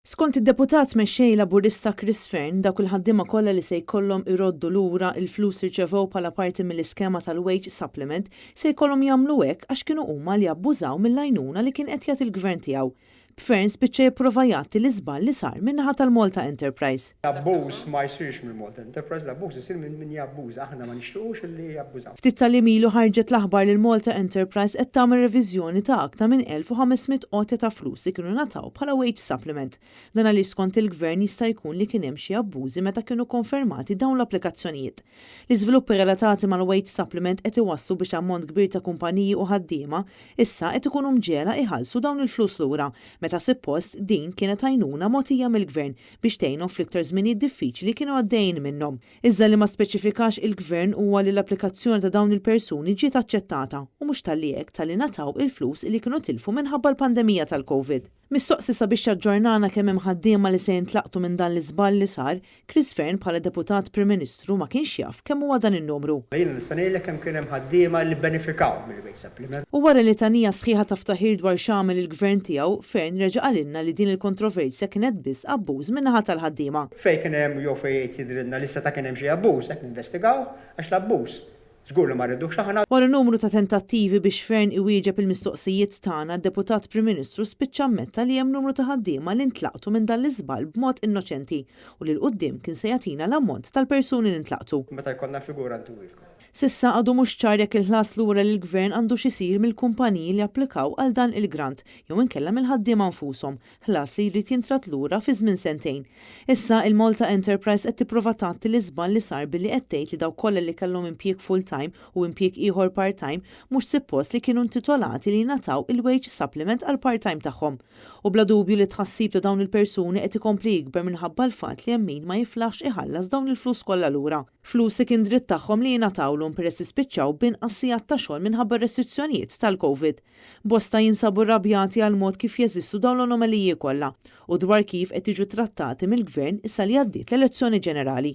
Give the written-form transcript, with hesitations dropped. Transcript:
Skont id-deputat mexxej Laburista Chris Fern, dawk il-ħaddiema kollha li se jkollhom iroddu lura il-flus irċevew bħala parti mill-iskema tal-wage supplement se jkollhom jagħmlu hekk għax kienu huma li abbużaw mill-għajnuna li kien qed jagħti il-gvern tiegħu. Fern spiċċa jipprova jagħti l-iżball li sar min-naħa tal-Malta Enterprise. L-abbuż ma jsirx mill-Malta Enterprise, l-abbuż isir min jabbuż, aħna ma nixtiequx li jabbużaw. Ftit tal-imilu ħarġet l-aħbar li l-Malta Enterprise qed tagħmel reviżjoni ta' aktar minn 1500 qoti ta' flus li kienu nataw bħala wage supplement. Dan għaliex skont il-gvern jista' jkun li kien hemm xi abbużi meta kienu konfermati dawn l-applikazzjonijiet. L-iżviluppi relatati mal-wage supplement qed iwasslu biex ammont kbir ta' kumpaniji u ħaddiema issa qed ikunu mġiela iħallsu dawn il-flus lura. Meta suppost din kienet għajnuna mogħtija mill-gvern biex tgħinhom fl-iktar żminijiet diffiċli kienu għaddejjin minnhom. Iżda li ma speċifikax il-gvern huwa li l-applikazzjoni ta' dawn il-persuni ġiet aċċettata u mhux tal-li hekk tal-li nataw il-flus li kienu tilfu minħabba l-pandemija tal-COVID. Mistoqsi sabiex jaġġornana kemm hemm ħaddiema li se jintlaqtu minn dan l-iżball li sar, Chris Fern bħala deputat Prim Ministru ma kienx jaf kemm huwa dan in-numru. Jiena nista' ngħidlek kemm kien hemm ħaddiema li benefikaw mill-wage supplement. U wara li tanija sħiħa ta' ftaħir dwar x'għamel il-gvern tiegħu, Fern reġa' qalilna li din il-kontroversja kienet biss abbuż min-naħa tal-ħaddiema. Fejn kien hemm jew fejn jidrilna li seta' kien hemm xi abbuż qed ninvestigaw għax l-abbuż. Żgur li ma rridux aħna. Wara numru ta' tentattivi biex Fern iwieġeb il-mistoqsijiet tagħna, d-deputat Prim Ministru spiċċa ammetta li hemm numru ta' ħaddiema li ntlaqtu minn dan l-iżball b'mod innoċenti u li l-qudiem kien se jagħtina l-ammont tal-persuni li ntlaqtu. Meta jkollna figura ntuwilkom. Sissa għadu mhux ċar jekk il-ħlas lura li l-gvern għandu xisir mill-kumpaniji li applikaw għal dan il-grant jew inkella mill-ħaddiema nfushom, ħlas li jrid jintrat lura fi żmien sentejn. Issa il-Malta Enterprise qed tipprova tagħti l-iżball li sar billi qed tgħid li dawk kollha li kellhom impjieg full-time u impjieg ieħor part-time mhux suppost li kienu intitolati li jingħataw il-wage supplement għal part-time tagħhom. U bla dubju li tħassib ta' dawn il-persuni qed ikompli jikber minħabba l-fatt li hemm min ma jiflaħx iħallas dawn il-flus kollha lura. Flus se kien dritt tagħhom li jingħatawlhom peress ispiċċaw b'inqas sigħat ta' xogħol minħabba restrizzjonijiet tal-COVID. Bosta jinsabu rrabjati għal mod kif jeżistu dawn l-anomaliji kollha u dwar kif qed jiġu trattati mill-gvern issa li għaddiet l-elezzjoni ġenerali.